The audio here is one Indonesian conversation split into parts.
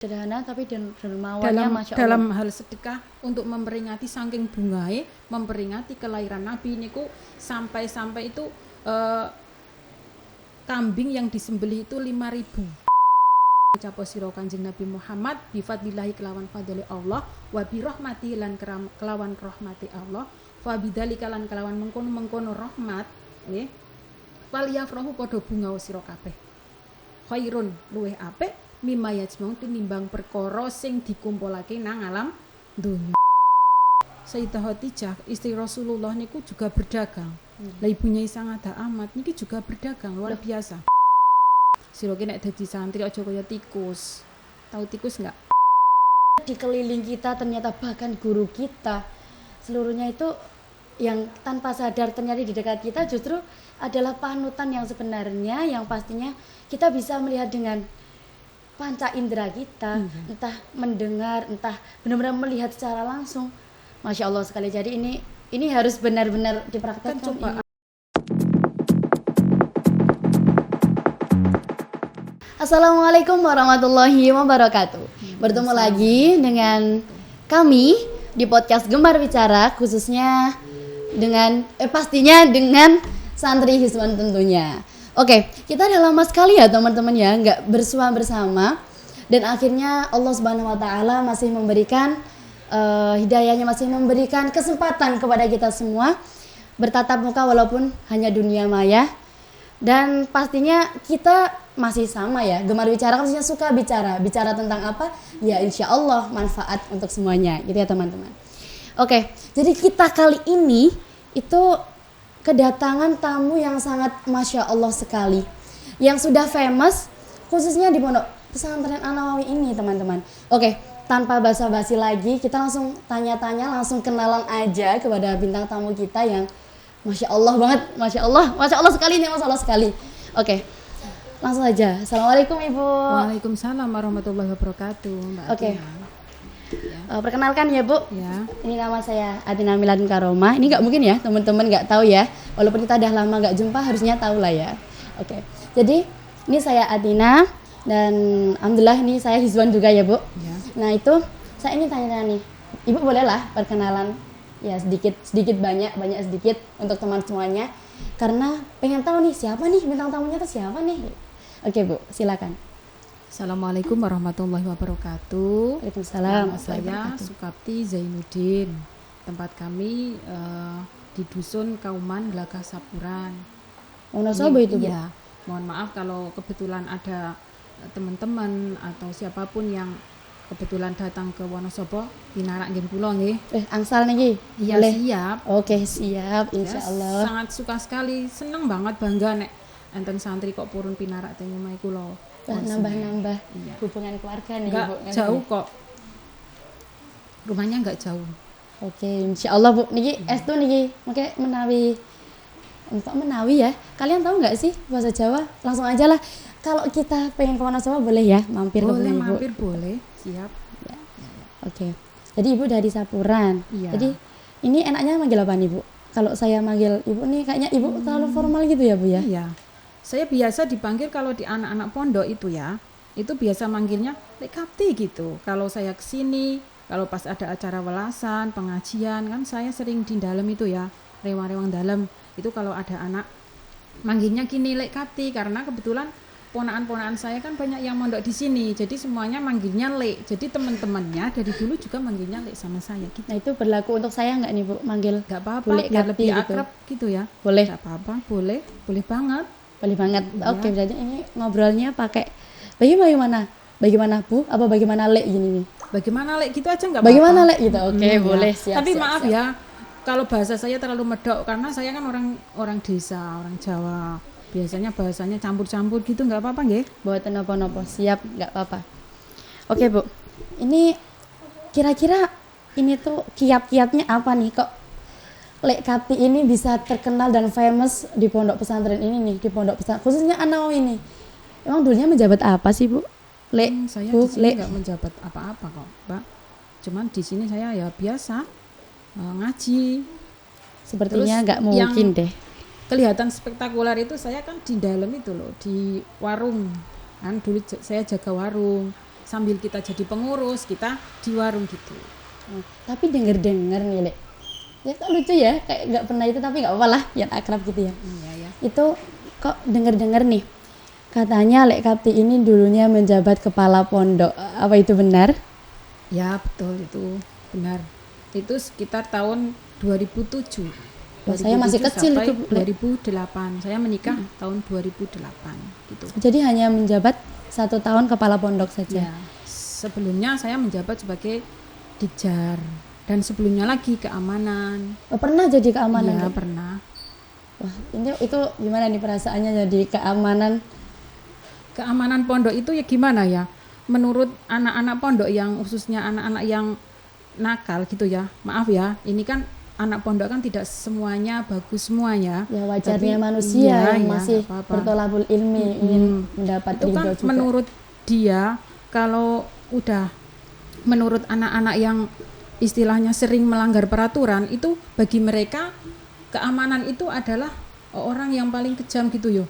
Sederhana tapi dermawannya Masya Allah. Dalam hal sedekah untuk memperingati saking bungae, memperingati kelahiran Nabi niku sampai itu kambing yang disembelih itu 5.000. Ucapa sira Kanjeng Nabi Muhammad bi fadlillahi kelawan fadli Allah wa bi rahmati lan kelawan rahmati Allah fa bidzalika lan kelawan mengkono rahmat nggih wal yafrahu padha bunga sira kabeh khairun luweh apik mimma yajma'u tinimbang perkara sing dikumpulake nang alam dunya. Sayyidah Khadijah istri Rasulullah niku juga berdagang. Lah ibunya Isangada Ahmad niki juga berdagang luar biasa. Sira ki nek dadi santri aja kaya tikus. Tahu tikus enggak? Di keliling kita ternyata bahkan guru kita seluruhnya itu yang tanpa sadar ternyata di dekat kita justru adalah panutan yang sebenarnya yang pastinya kita bisa melihat dengan panca indera kita, entah mendengar, entah benar-benar melihat secara langsung. Masya Allah sekali. Jadi ini harus benar-benar dipraktekkan. Coba. Assalamualaikum warahmatullahi wabarakatuh. Bertemu lagi dengan kami di podcast Gemar Bicara, khususnya dengan pastinya dengan Santri Hizwan tentunya. Oke, kita udah lama sekali ya teman-teman ya nggak bersua bersama, dan akhirnya Allah Subhanahu Wa Taala masih memberikan hidayahnya, masih memberikan kesempatan kepada kita semua bertatap muka walaupun hanya dunia maya, dan pastinya kita masih sama ya, Gemar Bicara maksudnya suka bicara tentang apa ya, insya Allah manfaat untuk semuanya gitu ya teman-teman. Oke, jadi kita kali ini itu kedatangan tamu yang sangat Masya Allah sekali, yang sudah famous khususnya di Pondok Pesantren An-Nawawi ini teman-teman. Oke, tanpa basa-basi lagi kita langsung tanya-tanya, langsung kenalan aja kepada bintang tamu kita yang Masya Allah banget, Masya Allah sekali nih, Masya Allah sekali. Oke, langsung aja. Assalamualaikum Ibu. Waalaikumsalam warahmatullahi wabarakatuh, Mbak. Oke. Perkenalkan ya Bu, ya. Ini nama saya Atina Miladun Karomah. Ini nggak mungkin ya teman-teman nggak tahu ya, walaupun kita udah lama nggak jumpa harusnya tahu lah ya. Oke, jadi ini saya Atina dan alhamdulillah ini saya Hizwan juga ya Bu. Ya. Nah itu saya ini tanya-tanya nih, Ibu bolehlah perkenalan ya sedikit banyak sedikit untuk teman semuanya, karena pengen tahu nih siapa nih bintang tamunya tuh siapa nih. Oke Bu, silakan. Assalamualaikum warahmatullahi wabarakatuh. Waalaikumsalam. Nama saya Sukapti Zainuddin. Tempat kami di Dusun Kauman Gelagah Sapuran. Wonosobo itu Bu? Ya, mohon maaf kalau kebetulan ada teman-teman atau siapapun yang kebetulan datang ke Wonosobo, pinarak nggih kula nggih. Angsal niki. Iya, siap. Oke, siap insyaallah. Ya, sangat suka sekali, seneng banget, bangga nek enten santri kok purun pinarak teng omahe kula. Nambah hubungan keluarga nih. Enggak jauh kok, rumahnya enggak jauh. Oke, insyaallah Bu. Niki estu niki mungkin menawi ya. Kalian tahu nggak sih bahasa Jawa? Langsung aja lah. Kalau kita pengen ke Wonosobo boleh ya mampir ke Boleh, Ibu. mampir boleh, siap. Ya. Oke. Jadi Ibu dari Sapuran. Iya. Jadi ini enaknya manggil apa nih Bu? Kalau saya manggil Ibu nih kayaknya Ibu terlalu formal gitu ya Bu ya? Iya. Saya biasa dipanggil kalau di anak-anak pondok itu ya, itu biasa manggilnya Lek Kapti gitu. Kalau saya kesini, kalau pas ada acara welasan, pengajian, kan saya sering di dalam itu ya, rewang-rewang dalam. Itu kalau ada anak manggilnya gini Lek Kapti, karena kebetulan ponaan-ponaan saya kan banyak yang mondok di sini, jadi semuanya manggilnya Lek. Jadi teman-temannya dari dulu juga manggilnya Lek sama saya gitu. Nah itu berlaku untuk saya nggak nih Bu? Manggil nggak apa-apa, biar lebih akrab gitu ya. Boleh? Nggak apa-apa, boleh banget. Boleh banget. Ya. Oke, berarti ini ngobrolnya pakai bagaimana Bu? Apa bagaimana Lek gini nih? Bagaimana Lek gitu aja nggak apa-apa. Bagaimana Lek gitu? Oke, boleh. Ya. Tapi maaf ya, kalau bahasa saya terlalu medok karena saya kan orang desa, orang Jawa. Biasanya bahasanya campur-campur gitu, nggak apa-apa nggih? Boten napa-napa, siap, nggak apa-apa. Oke Bu, ini kira-kira ini tuh kiat-kiatnya apa nih kok Lek Kapti ini bisa terkenal dan famous di pondok pesantren ini nih, di pondok pesantren khususnya An-Nawawi ini. Emang dulunya menjabat apa sih Bu? Lek, saya Bu, di sini nggak menjabat apa-apa kok, Mbak. Cuman di sini saya ya biasa ngaji. Sepertinya nggak mungkin deh. Kelihatan spektakuler itu saya kan di dalam itu loh, di warung. Kan dulu saya jaga warung. sambil kita jadi pengurus, kita di warung gitu. Tapi denger-denger nih Lek, ya kok lucu ya, kayak nggak pernah itu tapi nggak apa lah, yang akrab gitu ya. Iya ya. Itu kok denger-denger nih, katanya Lek Kapti ini dulunya menjabat kepala pondok, apa itu benar? Ya betul, itu benar. Itu sekitar tahun 2007. Wah, saya masih kecil sampai itu, Lek. 2008. Saya menikah tahun 2008 gitu. Jadi hanya menjabat 1 tahun kepala pondok saja. Ya, sebelumnya saya menjabat sebagai Dikjar dan sebelumnya lagi keamanan. Oh, pernah jadi keamanan? Iya, Lek? pernah. Wah, itu gimana nih perasaannya jadi keamanan? Keamanan pondok itu ya gimana ya? Menurut anak-anak pondok yang khususnya anak-anak yang nakal gitu ya. Maaf ya, ini kan anak pondok kan tidak semuanya bagus semuanya. Ya wajarnya Tapi, manusia iya, yang iya, masih nggak apa-apa. bertolabul ilmi ingin mendapat Itu kan ridho juga. menurut dia, kalau udah menurut anak-anak yang istilahnya sering melanggar peraturan, itu bagi mereka keamanan itu adalah orang yang paling kejam gitu yo.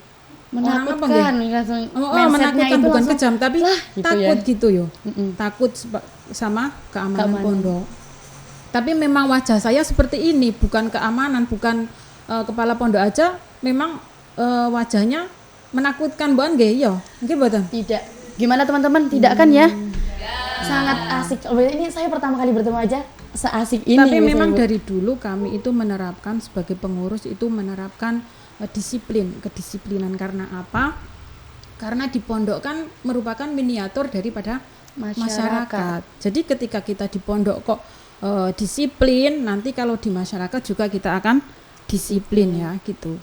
Menakutkan langsung mindsetnya Menakutkan itu bukan langsung, kejam tapi gitu takut ya. gitu yo. Mm-mm. Takut sama keamanan Keamanan. pondok. Tapi memang wajah saya seperti ini, bukan keamanan, bukan kepala pondok aja, memang wajahnya menakutkan bukan nggih yo. Nggih mboten? Tidak. Gimana teman-teman? Tidak kan ya? Sangat asik. Oh, ini saya pertama kali bertemu aja seasik ini. Tapi biasanya, memang Bu. dari dulu kami itu menerapkan sebagai pengurus itu menerapkan disiplin, kedisiplinan. Karena apa? Karena di pondok kan merupakan miniatur daripada masyarakat. Jadi ketika kita di pondok kok disiplin, nanti kalau di masyarakat juga kita akan disiplin ya gitu.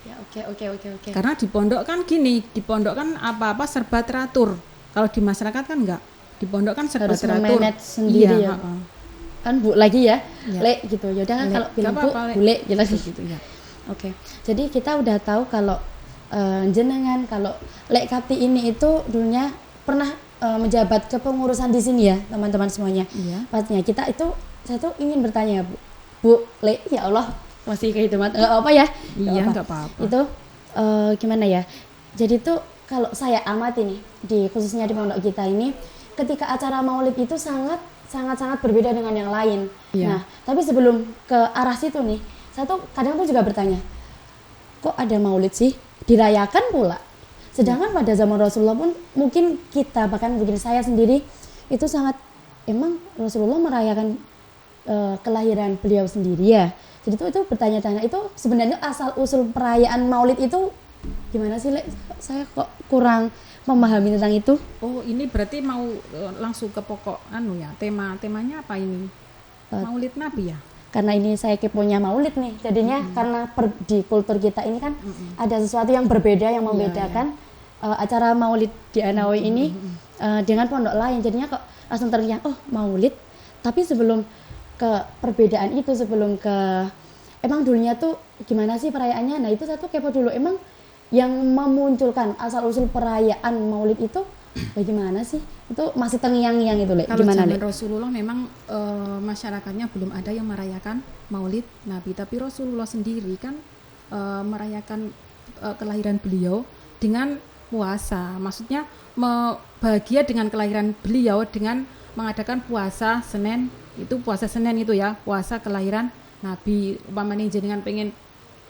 Ya, oke. Karena di pondok kan gini, di pondok kan apa-apa serba teratur. Kalau di masyarakat kan enggak. Di pondok kan serba Harus teratur. memanage sendiri Iya, ya. heeh. Kan Bu lagi ya. Iya. Lek gitu. Yaudah kan Lek. kalau bilang Gak Bu, apa-apa, Lek. Bu Lek jelas Gitu ya. Oke, jadi kita udah tahu kalau jenengan kalau Lek Kapti ini itu dulunya pernah menjabat kepengurusan di sini ya teman-teman semuanya. Iya. Pastinya saya tuh ingin bertanya Bu Lek, ya Allah masih kayak itu nggak apa ya? Iya, nggak apa-apa. Itu gimana ya? Jadi tuh kalau saya amati nih khususnya di pondok kita ini, ketika acara maulid itu sangat berbeda dengan yang lain. Iya. Nah, tapi sebelum ke arah situ nih, saya tuh kadang tuh juga bertanya, kok ada maulid sih dirayakan pula, sedangkan pada zaman Rasulullah pun mungkin kita bahkan mungkin saya sendiri itu sangat emang Rasulullah merayakan kelahiran beliau sendiri ya. Jadi itu bertanya-tanya, itu sebenarnya asal usul perayaan maulid itu gimana sih Lek? Saya kok kurang memahami tentang itu. Oh, ini berarti mau langsung ke pokok ya. Temanya apa ini? Maulid Nabi ya? Karena ini saya keponya maulid nih, jadinya karena di kultur kita ini kan ada sesuatu yang berbeda yang membedakan acara maulid di Anawi ini dengan pondok lain. Jadinya kok langsung terngiang, oh maulid. Tapi sebelum ke perbedaan itu, sebelum ke emang dulunya tuh gimana sih perayaannya? Nah itu saya tuh kepo dulu, emang yang memunculkan asal usul perayaan maulid itu bagaimana sih? Itu masih terngiang-ngiang itu, Lek. Kalau Gimana, zaman Lek? Rasulullah memang masyarakatnya belum ada yang merayakan maulid Nabi, tapi Rasulullah sendiri kan merayakan kelahiran beliau dengan puasa. Maksudnya bahagia dengan kelahiran beliau dengan mengadakan puasa Senin, itu puasa Senin itu ya, puasa kelahiran Nabi. Umpamanya jenengan pengen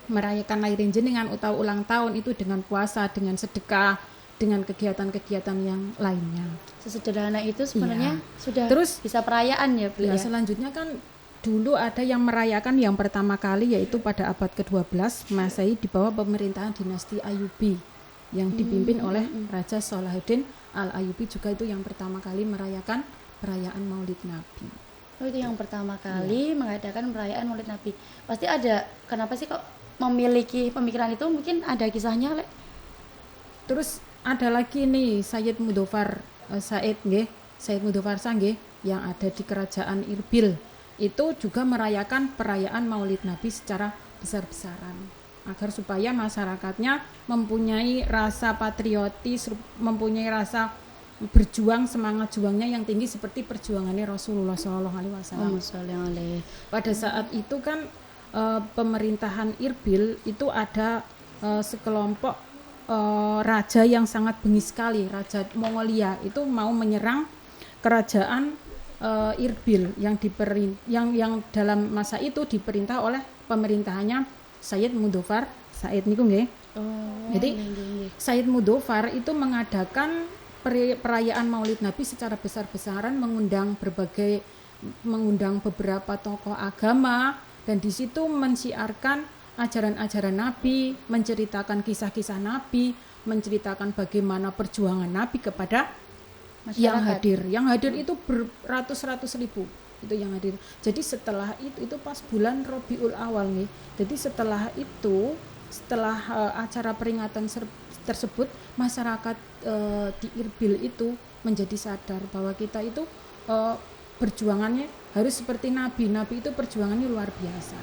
merayakan lahirin jenengan atau ulang tahun itu dengan puasa, dengan sedekah, dengan kegiatan-kegiatan yang lainnya. Sesederhana itu sebenarnya sudah Terus bisa perayaan ya, Bu. ya, Ya? selanjutnya kan dulu ada yang merayakan yang pertama kali yaitu pada abad ke-12 Masehi di bawah pemerintahan dinasti Ayyubi yang dipimpin oleh Raja Salahuddin Al-Ayyubi, juga itu yang pertama kali merayakan perayaan Maulid Nabi. Oh, itu yang pertama kali mengadakan perayaan Maulid Nabi. Pasti ada, kenapa sih kok memiliki pemikiran itu? Mungkin ada kisahnya, Lek. Terus ada lagi nih Sayyid Mudofar Said Mudofar Sangge yang ada di kerajaan Irbil, itu juga merayakan perayaan Maulid Nabi secara besar-besaran agar supaya masyarakatnya mempunyai rasa patriotis, mempunyai rasa berjuang, semangat juangnya yang tinggi seperti perjuangannya Rasulullah SAW. Pada saat itu kan pemerintahan Irbil itu ada sekelompok raja yang sangat bengis sekali, Raja Mongolia itu mau menyerang kerajaan Irbil yang dalam masa itu diperintah oleh pemerintahannya Sayyid Mudofar Said niku nggih. Jadi Sayyid Mudofar itu mengadakan perayaan Maulid Nabi secara besar-besaran, mengundang beberapa tokoh agama, dan di situ mensiarkan ajaran-ajaran Nabi, menceritakan kisah-kisah Nabi, menceritakan bagaimana perjuangan Nabi kepada Masyarakat. yang hadir itu beratus-ratus ribu itu yang hadir. Jadi setelah itu pas bulan Rabiul Awal nih. Jadi setelah acara peringatan tersebut, masyarakat di Irbil itu menjadi sadar bahwa kita itu perjuangannya harus seperti Nabi. Nabi itu perjuangannya luar biasa.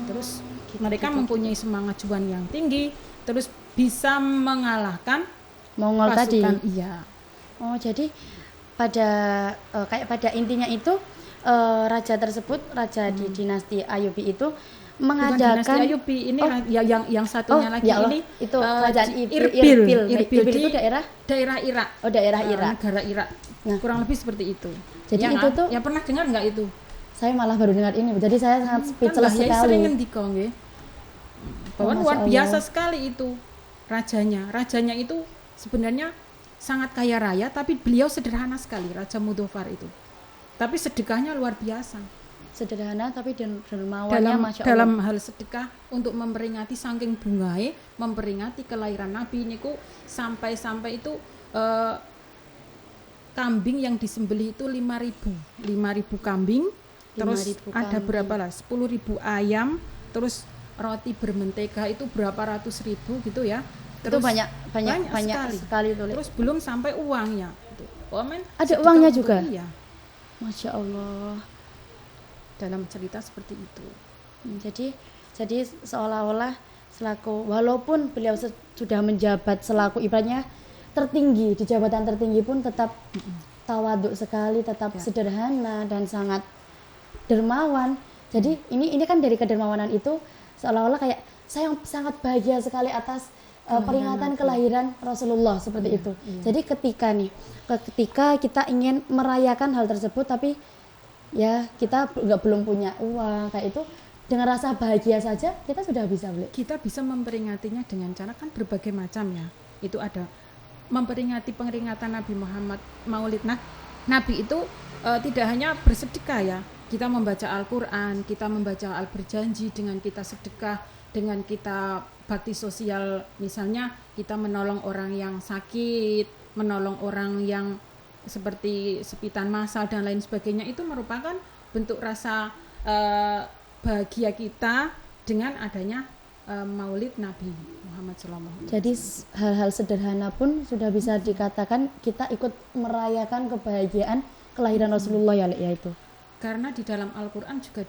Terus mereka mempunyai semangat juang yang tinggi, terus bisa mengalahkan Mongol tadi. Iya. Oh, jadi kayak pada intinya itu raja tersebut, raja di dinasti Ayubi itu mengadakan dinasti Ayubi ini yang satunya lagi ya Allah, ini itu kerajaan Irbil itu daerah Irak. Oh, daerah Irak. Negara Irak. Nah, kurang lebih seperti itu. Jadi itu tuh yang pernah dengar nggak itu? Saya malah baru dengar ini. Jadi saya sangat speechless Kan sekali. sering ngendika nggih. Bahwa luar biasa sekali itu rajanya. Rajanya itu sebenarnya sangat kaya raya, tapi beliau sederhana sekali, Raja Mudofar itu. Tapi sedekahnya luar biasa. Sederhana tapi dermawannya Masya Allah. Dalam hal sedekah untuk memperingati saking bungae, memperingati kelahiran Nabi niku sampai itu kambing yang disembelih itu 5.000 kambing, terus 5.000 ada kambing. berapa lah 10.000 ayam, terus roti bermentega itu berapa ratus ribu gitu ya. Itu Terus banyak sekali itu. Terus belum sampai uangnya. Ada uangnya juga? Iya. Masya Allah. Dalam cerita seperti itu. Jadi seolah-olah walaupun beliau sudah menjabat selaku ibaratnya tertinggi, di jabatan tertinggi pun tetap tawaduk sekali, tetap sederhana dan sangat dermawan. Jadi ini kan dari kedermawanan itu seolah-olah kayak saya sangat bahagia sekali atas peringatan kelahiran Rasulullah seperti itu. Jadi ketika kita ingin merayakan hal tersebut tapi ya kita belum punya uang kayak itu, dengan rasa bahagia saja kita sudah bisa beli. Kita bisa memperingatinya dengan cara kan berbagai macam ya. Itu ada memperingati peringatan Nabi Muhammad Maulid Nabi itu tidak hanya bersedekah ya. Kita membaca Al-Qur'an, kita membaca Al-Berjanji, dengan kita sedekah, dengan kita bakti sosial, misalnya kita menolong orang yang sakit, menolong orang yang seperti sepitan massal dan lain sebagainya, itu merupakan bentuk rasa bahagia kita dengan adanya Maulid Nabi Muhammad SAW. Jadi hal-hal sederhana pun sudah bisa dikatakan kita ikut merayakan kebahagiaan kelahiran Rasulullah ya itu. Karena di dalam Al-Qur'an juga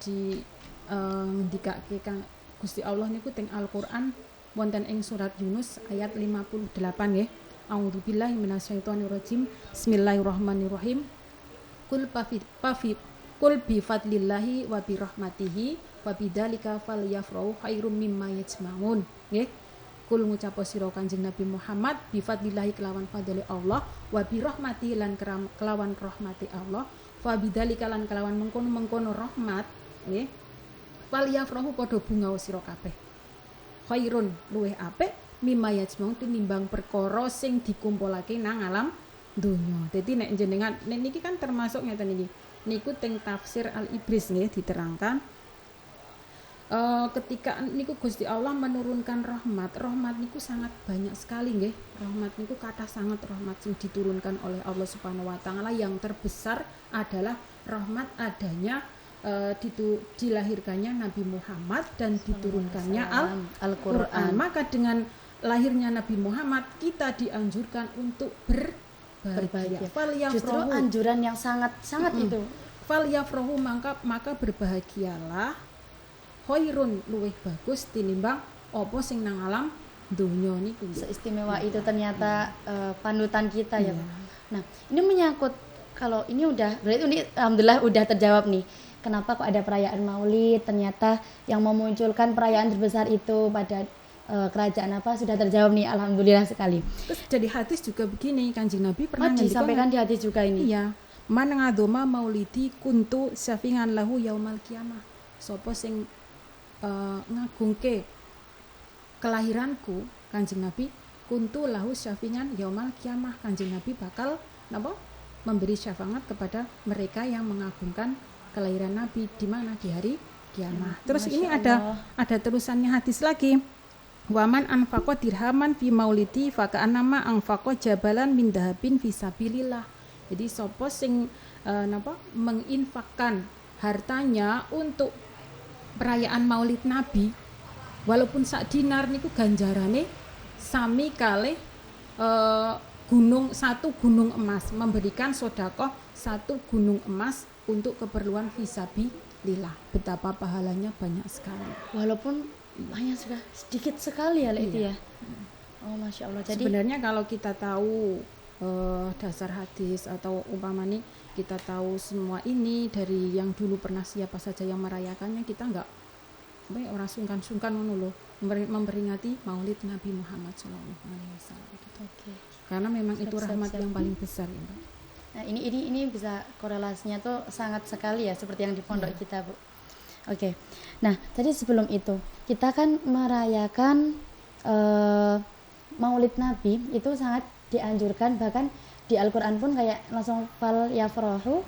dikatakan Gusti Allah niku teng Al-Qur'an wonten ing surat Yunus ayat 58 nggih. A'udzubillahi minasyaitonirrajim. Bismillahirrahmanirrahim. Qul bi fadlillahi wa bi rahmatihi wa bidzalika falyafrahu khairum mimma yajma'un. Nggih. Kul ngucap sira Kanjeng Nabi Muhammad bi fadlillahi kelawan fadli Allah wa bi rahmatihi lan kelawan rahmati Allah fa bidzalika lan kelawan mengkono rahmat nggih. Falyafrahu padha bunga sira kabeh. Khairun luweh apik mimma yajma'un tinimbang perkara sing dikumpulake nang alam donya. Dadi nek jenengan niki kan termasuk ngeten iki. Niku teng tafsir Al-Ibris nggih diterangkan ketika niku Gusti Allah menurunkan rahmat niku sangat banyak sekali nggih. Rahmat niku kathah sangat rahmat sing diturunkan oleh Allah Subhanahu wa taala. Yang terbesar adalah rahmat adanya dilahirkannya Nabi Muhammad dan diturunkannya Al-Qur'an. Maka dengan lahirnya Nabi Muhammad kita dianjurkan untuk berbahagia. Justru anjuran yang sangat itu. Falyafrahu maka berbahagialah khairun luweh bagus tinimbang apa sing nang alam donya niku. Seistimewa itu ternyata panutan kita ya, Pak. Nah, ini menyangkut kalau ini berarti ini alhamdulillah udah terjawab nih. Kenapa kok ada perayaan Maulid? Ternyata yang memunculkan perayaan terbesar itu pada kerajaan apa sudah terjawab nih, alhamdulillah sekali. Terus jadi hadis juga begini, Kanjeng Nabi pernah Disampaikan di hadis juga ini. Iya, man ngadoma maulidi kuntu syafingan lahu yaumal kiamah. Sopo sing ngagungke kelahiranku, Kanjeng Nabi, kuntu lahu syafingan yaumal kiamah. Kanjeng Nabi bakal memberi syafaat kepada mereka yang mengagungkan kelahiran Nabi di mana di hari kiamah. Terus Masya ini Allah. ada terusannya hadis lagi. Waman anfaqo dirhaman fi maulidi faka'annama anfaqo jabalan min dahabin fi sabilillah. Jadi sapa sing menginfakkan hartanya untuk perayaan Maulid Nabi, walaupun sak dinar niku ganjarane sami kalih satu gunung emas, memberikan sedekah satu gunung emas untuk keperluan fisabilillah. Betapa pahalanya banyak sekali. Walaupun hanya sudah sedikit sekali ya itu ya. Oh Masya Allah. Jadi Sebenarnya kalau kita tahu dasar hadis atau umpamanya kita tahu semua ini dari yang dulu pernah siapa saja yang merayakannya, kita enggak orang sungkan-sungkan ngono lho memperingati Maulid Nabi Muhammad SAW gitu. Oke. Karena memang itu Siap, rahmat siap. yang paling besar ya, Mbak. Nah, ini bisa korelasinya tuh sangat sekali ya seperti yang di pondok kita, Bu. Oke. Nah, tadi sebelum itu kita kan merayakan Maulid Nabi itu sangat dianjurkan, bahkan di Al-Qur'an pun kayak langsung fal yafrahu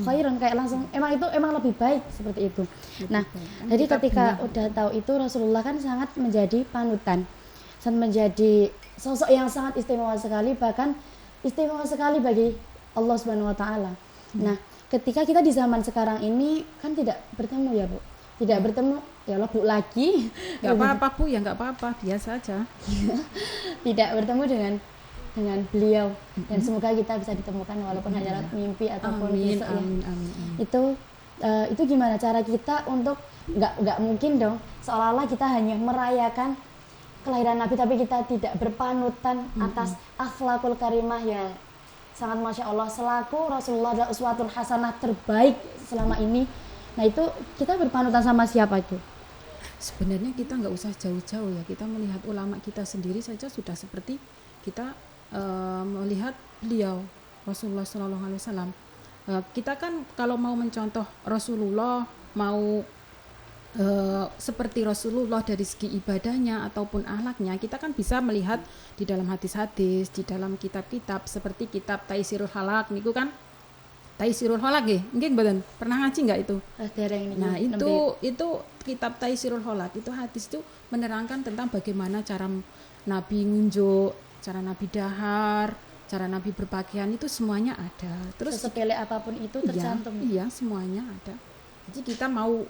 khairun, kayak langsung emang lebih baik seperti itu. Nah, baik. jadi Kita ketika benar. udah tahu itu Rasulullah kan sangat menjadi panutan, sangat menjadi sosok yang sangat istimewa sekali, bahkan istimewa sekali bagi Allah Subhanahu wa taala. Nah, ketika kita di zaman sekarang ini kan tidak bertemu ya, Bu. Tidak bertemu, ya Allah, Bu lagi. Enggak apa-apa, Bu, ya enggak apa-apa, biasa aja. Tidak bertemu dengan beliau, dan semoga kita bisa ditemukan walaupun hanya lewat mimpi ataupun Amin, besok ya. amin. Itu gimana cara kita untuk nggak mungkin dong seolah-olah kita hanya merayakan kelahiran Nabi tapi kita tidak berpanutan atas akhlakul karimah yang sangat Masya Allah, selaku Rasulullah adalah uswatun hasanah terbaik selama ini. Nah, itu kita berpanutan sama siapa itu? Sebenarnya kita nggak usah jauh-jauh ya, kita melihat ulama kita sendiri saja sudah seperti kita melihat beliau Rasulullah SAW. Kita kan kalau mau mencontoh Rasulullah, mau seperti Rasulullah dari segi ibadahnya ataupun akhlaknya, kita kan bisa melihat di dalam hadis-hadis, di dalam kitab-kitab seperti kitab Taisirul Halak niku kan. Taisirul Halak nggih, nggih mboten? Pernah ngaji enggak itu? Nah, itu kitab Taisirul Halak, itu hadis itu menerangkan tentang bagaimana cara Nabi ngunjuk, cara Nabi dahar, cara Nabi berpakaian, itu semuanya ada. Terus Sesepele apapun itu tercantum. Iya, semuanya ada. Jadi kita mau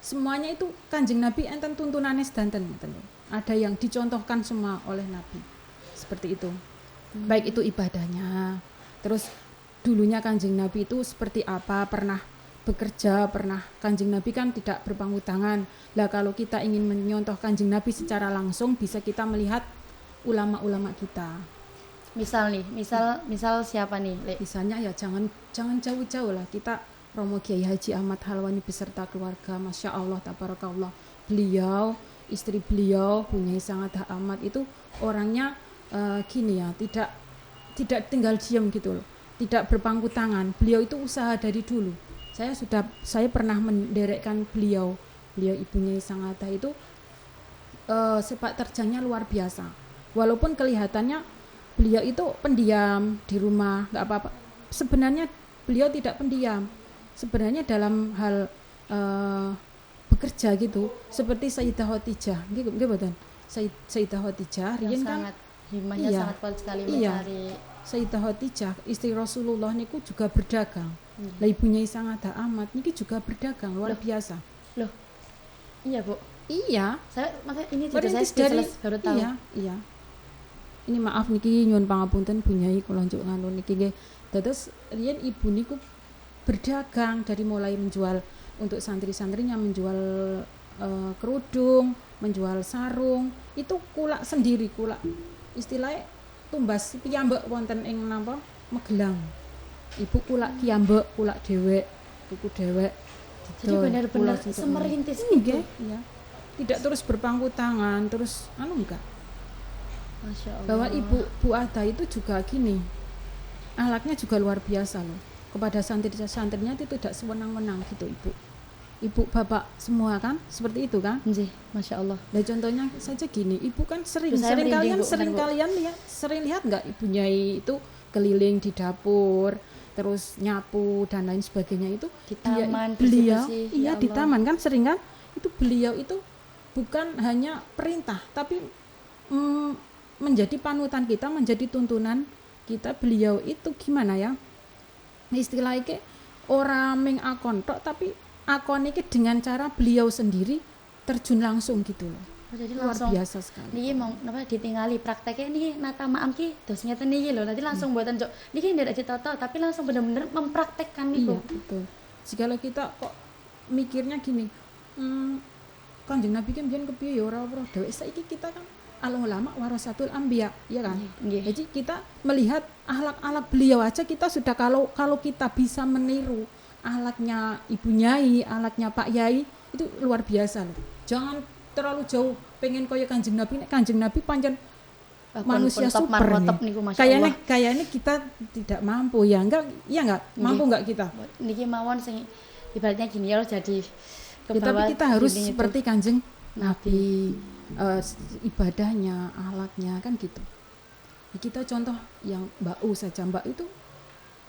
semuanya itu Kanjeng Nabi enten tuntunane sedanten ngoten lho. Ada yang dicontohkan semua oleh Nabi. Seperti itu. Baik itu ibadahnya. Terus dulunya Kanjeng Nabi itu seperti apa, pernah bekerja, pernah Kanjeng Nabi kan tidak berpangku tangan. Lah kalau kita ingin menyontoh Kanjeng Nabi secara langsung, bisa kita melihat ulama-ulama kita. Misal siapa nih, Le? Misalnya ya jangan jauh-jauh lah, kita Romo Kiai Haji Ahmad Halwani beserta keluarga, Masya Allah, tabarakallah. Beliau, istri beliau punya sangat amat, itu orangnya gini ya, tidak tinggal diam gitu loh, tidak berpangku tangan. Beliau itu usaha dari dulu. Saya pernah menderekkan beliau ibunya Sangatha itu sepak terjangnya luar biasa. Walaupun kelihatannya beliau itu pendiam di rumah, nggak apa-apa. Sebenarnya beliau tidak pendiam. Sebenarnya dalam hal bekerja gitu, seperti Sayyidah Khadijah, nggih mboten? Sayyidah Khadijah riyen kan Sangat himahnya sangat kuat sekali mencari. Sayyidah Khadijah istri Rasulullah niku juga berdagang. Lah ibunya Sangatha Ahmad niki juga berdagang luar biasa. Loh. Iya, Bu. Iya, Saya maksudnya ini juga saya perintis dari baru tahu. Iya. Ini maaf niki nyuwun pangapunten Bu Nyai kula njuk nganu niki nggih. Dados riyen ibu niku berdagang dari mulai menjual untuk santri-santrinya, menjual kerudung, menjual sarung, itu kulak sendiri, kulak istilahnya tumbas piyambak wonten ing napa Magelang. Ibu kulak piyambak, kulak dhewek, tuku dhewek. Jadi benar-benar semerintis nggih, iya. tidak terus berpangku tangan, terus enggak. Masya Allah. Bahwa ibu Bu Ada itu juga gini, ahlaknya juga luar biasa loh. Kepada santri-santrinya itu tidak sewenang-wenang gitu ibu bapak semua kan seperti itu kan. Nggih, Masya Allah. Nah contohnya saja gini, ibu kan sering Terus saya merinding, Bu. sering Bentar, Bu. kalian lihat nggak ibu Nyai itu keliling di dapur, terus nyapu dan lain sebagainya itu Di taman, beliau bersih-bersih, iya ya di Allah. taman kan sering kan, itu beliau itu bukan hanya perintah tapi menjadi panutan kita, menjadi tuntunan kita. Beliau itu gimana ya istilahnya, orang mengakon tok tapi akon iki dengan cara beliau sendiri terjun langsung gitu loh. Oh, jadi Luar langsung biasa sekali. niki mau napa ditingali prakteknya niki nata maam ki dos ngeten niki lho. Nanti langsung buatan cok. Niki ndak ditata tapi langsung bener-bener mempraktekkan Iya niku. betul. Jikalau kita kok mikirnya gini, Kanjeng Nabi kan biyen kepiye ya ora weruh dhewek, saiki kita kan al ulama warasatul anbiya, ya kan? Nggih. Jadi kita melihat ahlak-ahlak beliau aja kita sudah, kalau kita bisa meniru ahlaknya Ibu Nyai, ahlaknya Pak Yai, itu luar biasa loh. Jangan terlalu jauh pengen kaya Kanjeng Nabi. Kanjeng Nabi pancen manusia top super markotop nih. niku Masya Allah. Kayaknya kita tidak mampu ya, enggak mampu enggak kita. Niki mawon sing ibaratnya gini ya jadi Ya, tapi kita harus feeling itu. seperti Kanjeng Nabi, ibadahnya, ahlaknya kan gitu. Ya, kita contoh yang Mbak U saja, Mbak itu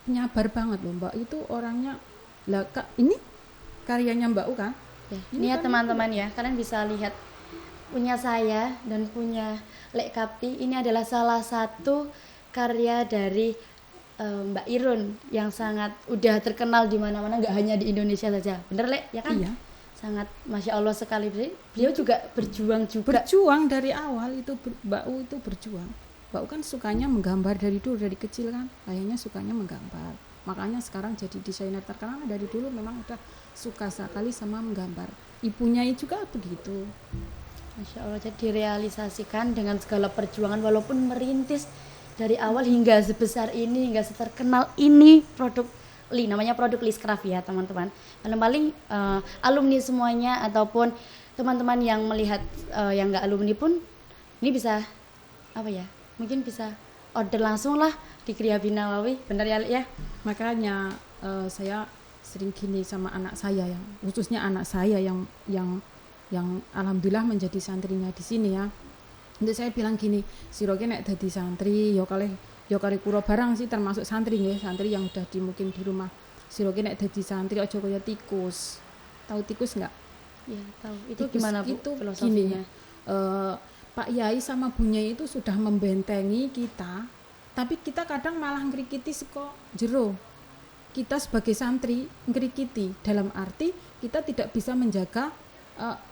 penyabar banget loh. Mbak itu orangnya lah, ini karyanya Mbak U kan. Ya, ini ya teman-teman ya, kalian bisa lihat punya saya dan punya Lek Kapti. Ini adalah salah satu karya dari Mbak Irun yang sangat udah terkenal di mana-mana, nggak hanya di Indonesia saja. Bener Lek, ya kan? Iya. Sangat Masya Allah sekali. Beliau juga berjuang juga. Berjuang dari awal itu, Mbak U itu berjuang. Mbak U kan sukanya menggambar dari dulu, dari kecil kan, kayaknya sukanya menggambar. Makanya sekarang jadi desainer terkenal. Dari dulu memang udah suka sekali sama menggambar. Ibunya juga begitu. Masya Allah, jadi direalisasikan dengan segala perjuangan walaupun merintis dari awal hingga sebesar ini, hingga seterkenal ini produk namanya produk Liscraft ya teman-teman. Paling alumni semuanya ataupun teman-teman yang melihat yang nggak alumni pun ini bisa apa ya, mungkin bisa order langsung lah di Kriya Binawawi, bener ya ya. Makanya saya sering gini sama anak saya, yang khususnya anak saya yang alhamdulillah menjadi santrinya di sini ya. Untuk saya bilang gini, siroke nek dadi santri ya kali kura barang sih, termasuk santri nggih, santri yang udah mungkin di rumah. Siroke nek dadi santri aja kaya tikus. Tahu tikus enggak? Ya tahu. Itu Tikus gimana Bu itu filosofinya? gini, Pak Yai sama Bu Nyai itu sudah membentengi kita, tapi kita kadang malah ngrikiti seko jero. Kita sebagai santri ngrikiti dalam arti kita tidak bisa menjaga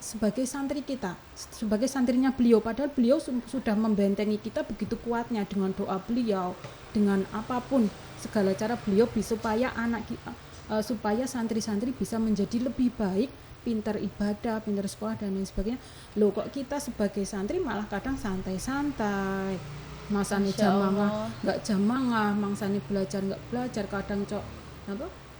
sebagai santri kita, sebagai santrinya beliau, padahal beliau sudah membentengi kita begitu kuatnya dengan doa beliau, dengan apapun segala cara beliau supaya supaya santri-santri bisa menjadi lebih baik, pintar ibadah, pintar sekolah dan lain sebagainya. Loh kok kita sebagai santri malah kadang santai-santai, masane jamangah nggak jamangah, mangsane belajar nggak belajar, kadang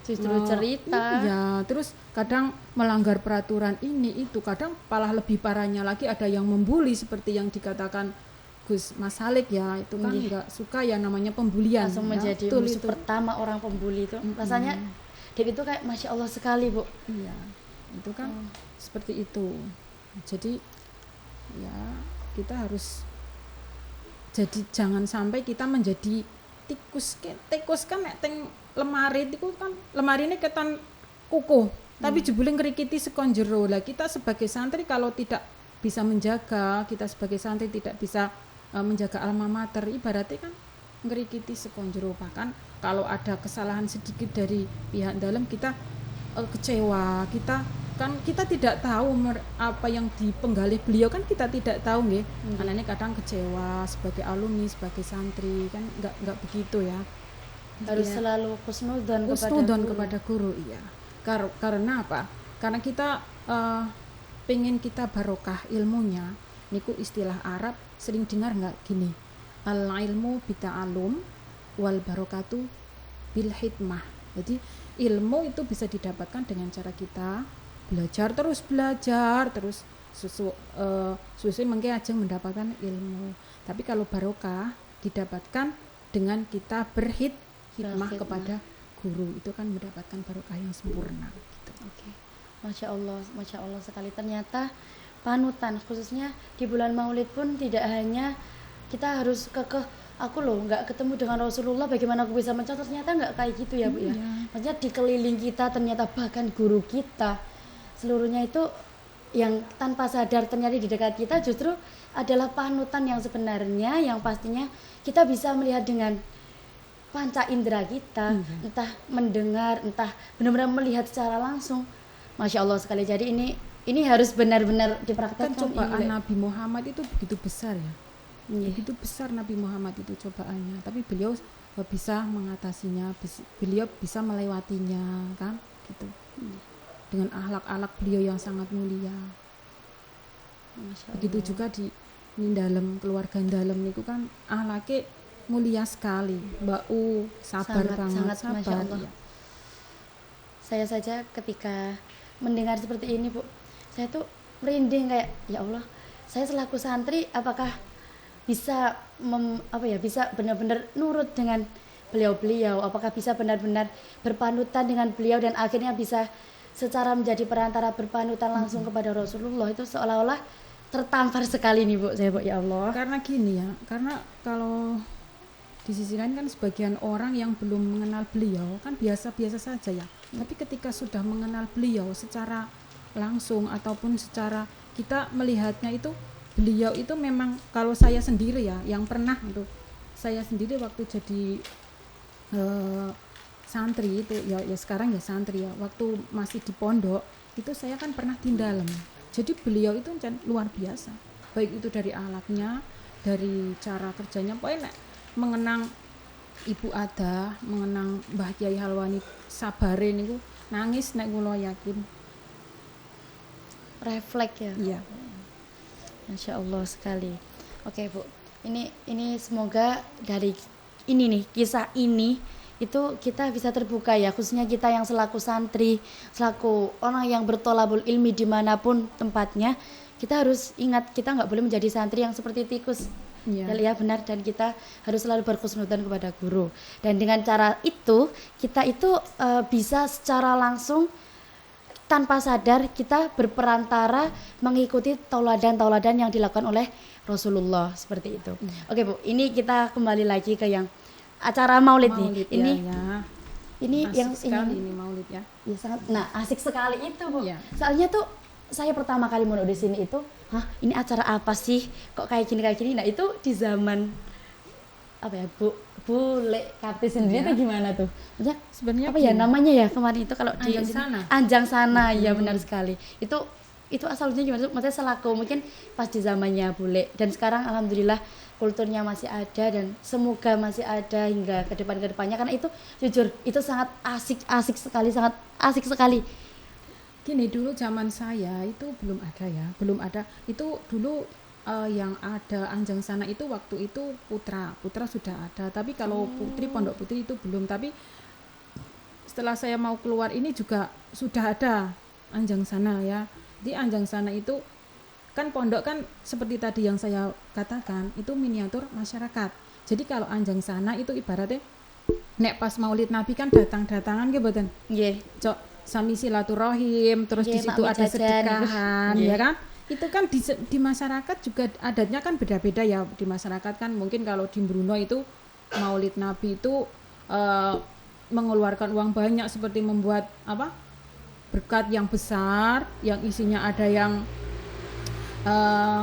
Justru cerita. Iya, terus kadang melanggar peraturan ini itu, kadang malah lebih parahnya lagi ada yang membuli seperti yang dikatakan Gus Mas Halik ya, itu kan nggak suka ya namanya pembulian. Langsung ya. menjadi Betul musuh itu. pertama orang pembuli itu. Rasanya Dek itu kayak Masya Allah sekali Bu. Iya, itu kan seperti itu. Jadi ya kita harus, jadi jangan sampai kita menjadi tikus kan nek teng lemari itu kan lemari ini ketan kukuh, tapi jebule ngrikiti sekon jero. Lah kita sebagai santri kalau tidak bisa menjaga, kita sebagai santri tidak bisa menjaga alma mater, ibaratnya kan ngrikiti sekon jero. Bahkan kalau ada kesalahan sedikit dari pihak dalam, kita kecewa, kita tidak tahu apa yang dipenggalih beliau, kan kita tidak tahu nggih. Anaknya kadang kecewa sebagai alumni, sebagai santri kan enggak begitu ya. Harus Ya. selalu husnudon kepada guru, iya. Karena apa? Karena kita pengen kita barokah ilmunya. Niku istilah Arab sering dengar nggak gini, al ilmu bita'alum wal barokatu bil hikmah. Jadi ilmu itu bisa didapatkan dengan cara kita belajar terus Susu mungkin ajeng mendapatkan ilmu. Tapi kalau barokah didapatkan dengan kita hikmah kepada guru, itu kan mendapatkan barokah yang sempurna gitu. Oke. Masya Allah sekali. Ternyata panutan khususnya di bulan Maulid pun tidak hanya kita harus aku loh nggak ketemu dengan Rasulullah, bagaimana aku bisa mencontoh, ternyata nggak kayak gitu ya Bu ya. Maksudnya di keliling kita ternyata bahkan guru kita seluruhnya itu yang tanpa sadar ternyata di dekat kita justru adalah panutan yang sebenarnya, yang pastinya kita bisa melihat dengan panca indera kita, entah mendengar, entah benar-benar melihat secara langsung. Masya Allah sekali. Jadi ini harus benar-benar dipraktekkan. Kan cobaan Nabi Muhammad itu begitu besar ya. Begitu besar Nabi Muhammad itu cobaannya, tapi beliau bisa mengatasinya, beliau bisa melewatinya kan gitu. Dengan akhlak-akhlak beliau yang sangat mulia. Begitu juga di dalam keluarga dalam itu kan akhlaknya mulia sekali. Mbak U sabar banget, sabar. Ya. Saya saja ketika mendengar seperti ini Bu, saya tuh merinding kayak ya Allah, saya selaku santri apakah bisa bisa benar-benar nurut dengan beliau-beliau, apakah bisa benar-benar berpanutan dengan beliau dan akhirnya bisa secara menjadi perantara berpanutan langsung kepada Rasulullah. Itu seolah-olah tertampar sekali nih Bu, saya Bu, ya Allah. Karena gini ya, karena kalau di sisi lain kan sebagian orang yang belum mengenal beliau kan biasa-biasa saja ya. Tapi ketika sudah mengenal beliau secara langsung ataupun secara kita melihatnya itu, beliau itu memang, kalau saya sendiri ya yang pernah itu, saya sendiri waktu jadi santri itu ya sekarang ya santri ya, waktu masih di pondok itu saya kan pernah di dalam. Jadi beliau itu luar biasa, baik itu dari alatnya, dari cara kerjanya, pokoknya mengenang Ibu Ada, mengenang Mbah Kiai Halwani sabare niku nangis nek kula yakin. Refleks ya. Iya. Masya Allah sekali. Oke Bu, ini semoga dari ini nih, kisah ini itu kita bisa terbuka ya, khususnya kita yang selaku santri, selaku orang yang bertolabul ilmi dimanapun tempatnya, kita harus ingat kita nggak boleh menjadi santri yang seperti tikus. Ya benar, dan kita harus selalu berkhusnudzon kepada guru, dan dengan cara itu kita itu bisa secara langsung tanpa sadar kita berperantara mengikuti tauladan-tauladan yang dilakukan oleh Rasulullah seperti itu. Oke Bu, ini kita kembali lagi ke yang acara Maulid nih. Ini asik yang sekali ini Maulid ya. Ya sangat. Nah, asik sekali itu Bu. Ya. Soalnya tuh saya pertama kali mau di sini itu, ini acara apa sih? Kok kayak gini? Nah, itu di zaman apa ya, Bule Kartis sendiri itu gimana tuh? Maksudnya Sebenarnya apa ya namanya ya kemarin itu kalau di Anjang Sana, ya benar sekali. Itu asal usulnya gimana? Maksudnya selaku mungkin pas di zamannya Bule, dan sekarang alhamdulillah kulturnya masih ada dan semoga masih ada hingga ke depannya, karena itu jujur itu sangat asik sekali. Gini, dulu zaman saya itu belum ada itu dulu. Yang ada Anjang Sana itu waktu itu putra sudah ada, tapi kalau putri, pondok putri itu belum. Tapi setelah saya mau keluar ini juga sudah ada Anjang Sana ya. Di Anjang Sana itu kan pondok kan seperti tadi yang saya katakan itu miniatur masyarakat. Jadi kalau Anjang Sana itu ibaratnya nek pas Maulid Nabi kan datang-datangan gitu mboten. Nggih. Cok sami silaturahim, terus di situ ada sedekahan ya kan. Itu kan di masyarakat juga adatnya kan beda-beda ya. Di masyarakat kan mungkin kalau di Bruno itu Maulid Nabi itu mengeluarkan uang banyak, seperti membuat berkat yang besar yang isinya ada yang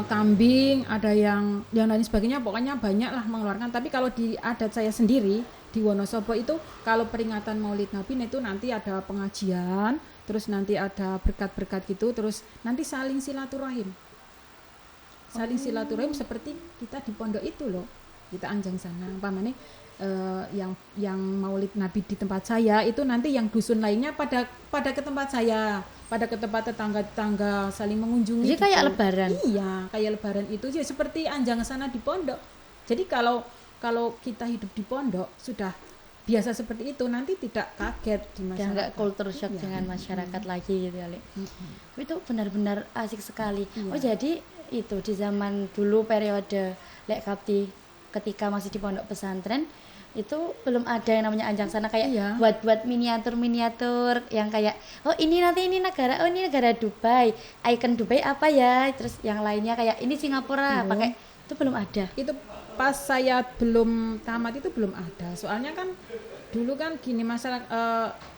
kambing, ada yang lain sebagainya, pokoknya banyak lah mengeluarkan. Tapi kalau di adat saya sendiri di Wonosobo itu kalau peringatan Maulid Nabi itu nanti ada pengajian, terus nanti ada berkat-berkat gitu, terus nanti saling silaturahim seperti kita di pondok itu loh, kita Anjang Sana umpamanya yang Maulid Nabi di tempat saya itu nanti yang dusun lainnya pada ke tempat saya, pada ke tempat tetangga saling mengunjungi. Jadi gitu. kayak lebaran. Iya, kayak lebaran itu sih seperti Anjang Sana di pondok. Jadi kalau kita hidup di pondok sudah biasa seperti itu, nanti tidak kaget di dan masyarakat. nggak culture shock Iya. dengan masyarakat lagi gitu ya, Le. Mm-mm. Tapi itu benar-benar asik sekali. Iya. Oh jadi itu di zaman dulu periode Lek Kapti ketika masih di pondok pesantren itu belum ada yang namanya Anjangsana kayak Iya. buat miniatur yang kayak oh ini nanti ini negara, oh ini negara Dubai, icon Dubai apa ya, terus yang lainnya kayak ini Singapura pakai, itu belum ada. Itu pas saya belum tamat itu belum ada, soalnya kan dulu kan gini, masalah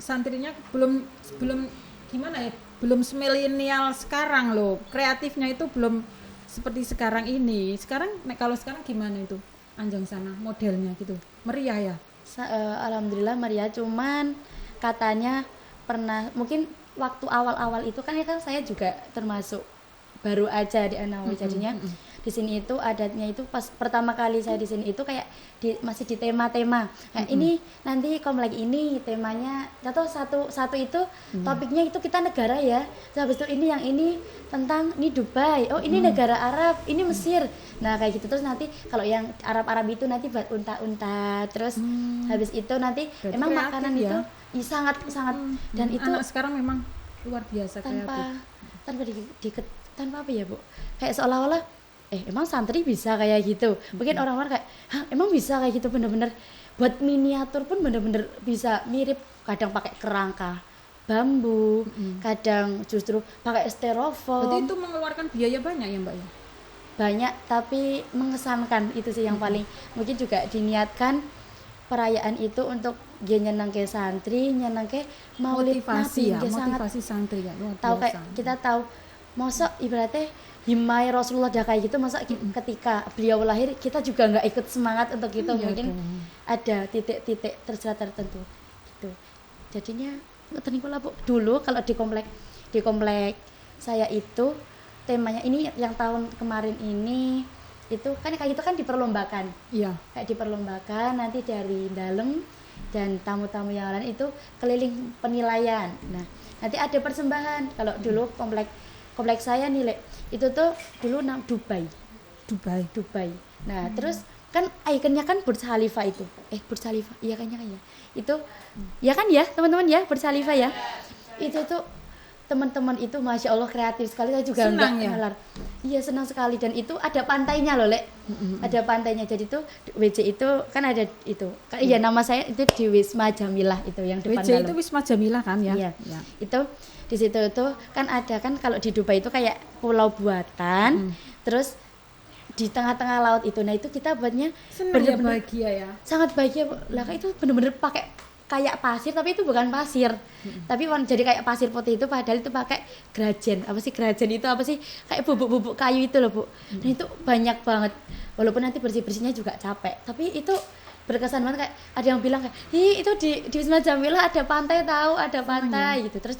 santrinya belum gimana ya, belum semilenial sekarang loh, kreatifnya itu belum seperti sekarang ini. Sekarang kalau sekarang gimana itu Anjangsana modelnya gitu, meriah ya? Alhamdulillah meriah, cuman katanya pernah mungkin waktu awal-awal itu kan ya kan saya juga termasuk baru aja di Anawi, jadinya di sini itu adatnya itu pas pertama kali saya di sini itu kayak masih di tema-tema kayak ini nanti komplek ini temanya atau satu itu topiknya itu kita negara ya, terus habis itu ini yang ini tentang ini Dubai, oh ini negara Arab, ini Mesir, nah kayak gitu. Terus nanti kalau yang Arab itu nanti buat unta-unta, terus habis itu nanti Berarti emang kreatif makanan ya? itu sangat dan itu Anak sekarang memang luar biasa kreatif. tanpa apa ya Bu, kayak seolah-olah emang santri bisa kayak gitu, mungkin orang-orang kayak hah emang bisa kayak gitu, bener-bener buat miniatur pun bener-bener bisa mirip, kadang pakai kerangka bambu, kadang justru pakai Berarti styrofoam, itu mengeluarkan biaya banyak ya Mbak ya? banyak tapi mengesankan, itu sih yang paling mungkin juga diniatkan perayaan itu untuk dia nyenang ke santri, nyenang ke maulid Motivasi Nabi, ya, dia sangat motivasi santri ya, luar tahu kayak biasa. kita tahu masa ibaratnya himai Rasulullah dah kayak gitu, masa ketika beliau lahir kita juga nggak ikut semangat untuk itu. Iya Mungkin dong. ada titik-titik tertentu gitu. Jadinya ternimpul Bu, dulu kalau di komplek saya itu temanya ini yang tahun kemarin ini itu kan kayak gitu kan diperlombakan, Iya. kayak diperlombakan nanti dari dalam dan tamu-tamu yang lain itu keliling penilaian. Nah nanti ada persembahan. Kalau dulu komplek saya nih Le, itu tuh dulu Dubai. Nah terus kan ikonnya kan Burj Khalifa itu, Burj Khalifa iya kayaknya kan ya itu ya kan ya teman-teman ya, Burj Khalifa ya itu tuh teman-teman itu masya Allah kreatif sekali, saya juga Senang nggak ya? nalar. Iya senang sekali, dan itu ada pantainya loh Le, ada pantainya. Jadi tuh WC itu kan ada itu iya nama saya itu di Wisma Jamilah itu yang depan WJ itu dalam. Wisma Jamilah kan ya? Iya. Ya. Itu di situ tuh kan ada kan, kalau di Dubai itu kayak pulau buatan, terus di tengah-tengah laut itu. Nah itu kita buatnya Senang ya, bener-bener bahagia ya. sangat bahagia lah, itu bener-bener pakai kayak pasir, tapi itu bukan pasir, tapi jadi kayak pasir putih itu, padahal itu pakai grajen. Apa sih grajen itu, apa sih, kayak bubuk-bubuk kayu itu loh Bu. Dan itu banyak banget, walaupun nanti bersih-bersihnya juga capek, tapi itu berkesan banget. Kayak ada yang bilang kayak itu di Wisma Jamilah ada pantai, tahu ada pantai gitu. Terus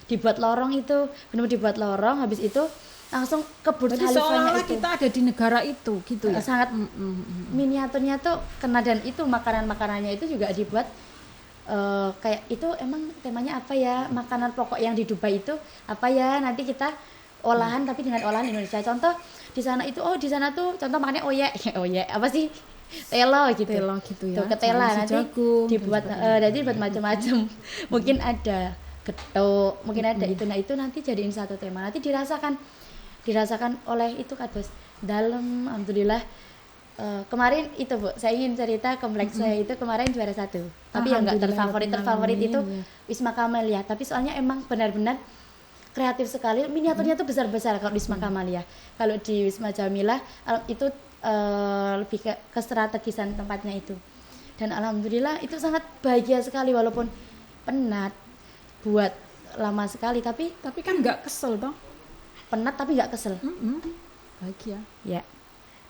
dibuat lorong, itu benar-benar dibuat lorong, habis itu langsung ke Burj Jadi Khalifanya seolah-olah itu. kita ada di negara itu gitu ya. Sangat miniaturnya tuh kena, dan itu makanannya itu juga dibuat kayak itu emang temanya apa ya, makanan pokok yang di Dubai itu apa ya, nanti kita olahan tapi dengan olahan Indonesia. Contoh di sana itu, di sana tuh contoh makannya oyek apa sih, telo gitu. Telo gitu ya. Tuh ketela nanti Jagung, dibuat nanti buat macam-macam. Mungkin ada getuk, mungkin ada itu. Nah itu nanti jadiin satu tema, nanti dirasakan oleh itu kados dalam. Alhamdulillah. Kemarin itu Bu, saya ingin cerita kompleks saya itu kemarin juara 1, tapi yang nggak terfavorit itu Wisma Kamalia. Tapi soalnya emang benar-benar kreatif sekali, miniaturnya tuh besar-besar kalau di Wisma Kamalia. Kalau di Wisma Jamilah itu lebih ke strategisan tempatnya itu. Dan alhamdulillah itu sangat bahagia sekali, walaupun penat buat lama sekali, tapi kan nggak kesel toh. penat tapi nggak kesel. Bahagia. Ya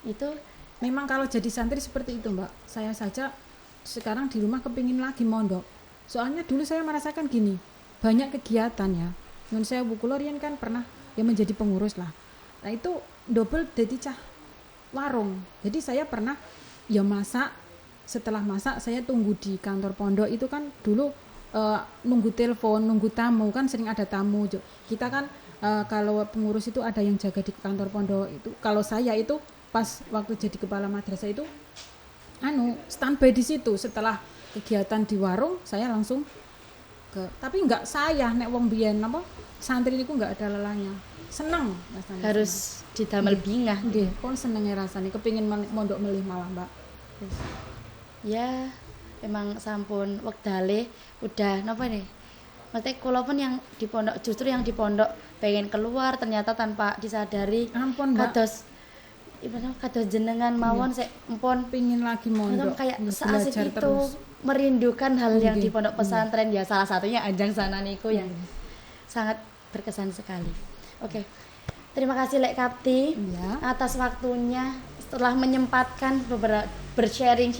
itu Memang kalau jadi santri seperti itu Mbak. Saya saja sekarang di rumah kepingin lagi mondok. Soalnya dulu saya merasakan gini, banyak kegiatan ya. Nun saya Bu Kulorian kan pernah ya menjadi pengurus lah. Nah itu double jadi cah warung. Jadi saya pernah ya masak, setelah masak saya tunggu di kantor pondok itu kan dulu nunggu telepon, nunggu tamu, kan sering ada tamu. Kita kan kalau pengurus itu ada yang jaga di kantor pondok itu. Kalau saya itu pas waktu jadi kepala madrasah itu standby di situ, setelah kegiatan di warung saya langsung tapi nggak saya nek wong biyen apa santri niku nggak ada lelahnya. Seneng rasanya. Harus didamel bingah. Nggih, pun senenge rasane kepengin mondok melih malah, Mbak. Ya, memang sampun wektale udah napa nih? Maksudnya kula pun yang di pondok justru yang di pondok pengen keluar ternyata tanpa disadari Ampun, Mbak. kados jenengan mawon sik empun Pengin lagi mondok. kayak belajar seasik itu terus. merindukan hal yang di Nggih, pondok pesantren ya salah satunya Anjang Sana niku yang sangat berkesan sekali. Oke. Terima kasih Lek Kapti Iya. atas waktunya setelah menyempatkan beberapa sharing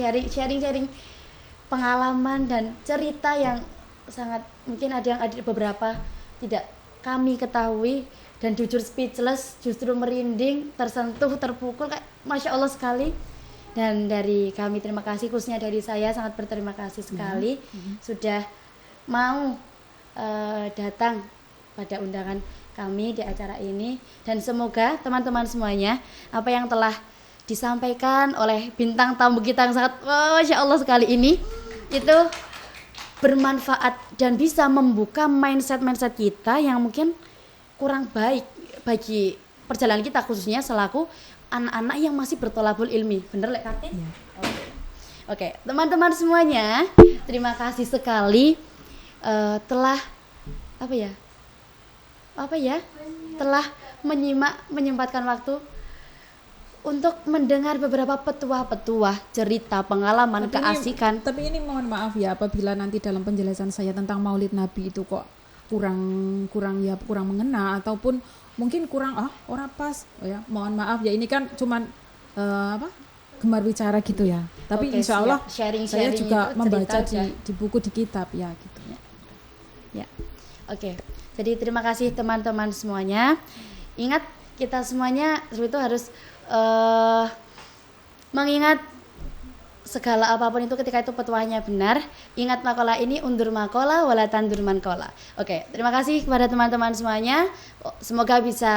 pengalaman dan cerita yang sangat mungkin ada beberapa tidak kami ketahui dan jujur speechless, justru merinding, tersentuh, terpukul kayak Masya Allah sekali. Dan dari kami terima kasih, khususnya dari saya sangat berterima kasih sekali sudah mau datang pada undangan kami di acara ini. Dan semoga teman-teman semuanya apa yang telah disampaikan oleh bintang tamu kita yang sangat Masya Allah sekali ini itu bermanfaat dan bisa membuka mindset kita yang mungkin kurang baik bagi perjalanan kita, khususnya selaku anak-anak yang masih bertolabul ilmi. Bener Lek Kapten? Iya. Oke, teman-teman semuanya, terima kasih sekali telah telah menyempatkan waktu untuk mendengar beberapa petuah-petuah, cerita, pengalaman, keasikan. Tapi ini mohon maaf ya apabila nanti dalam penjelasan saya tentang Maulid Nabi itu kok kurang mengena ataupun mungkin kurang ora pas. Oh ya, mohon maaf ya, ini kan cuman gemar bicara gitu ya. Tapi Oke, insya Allah sharing saya juga itu membaca cerita di buku, di kitab ya gitu. Ya. Oke. Jadi terima kasih teman-teman semuanya. Ingat kita semuanya itu harus mengingat segala apapun itu ketika itu petuahnya benar. Ingat makalah ini undur makola wala tandur mankola. Oke, terima kasih kepada teman-teman semuanya. Semoga bisa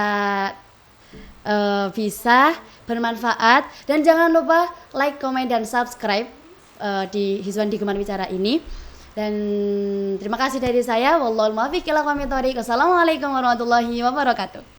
bermanfaat dan jangan lupa like, comment dan subscribe di Hizwan di Gemar Bicara ini. Dan terima kasih dari saya. Wallahul muwaffiq ila aqwamit thoriq. Wassalamualaikum warahmatullahi wabarakatuh.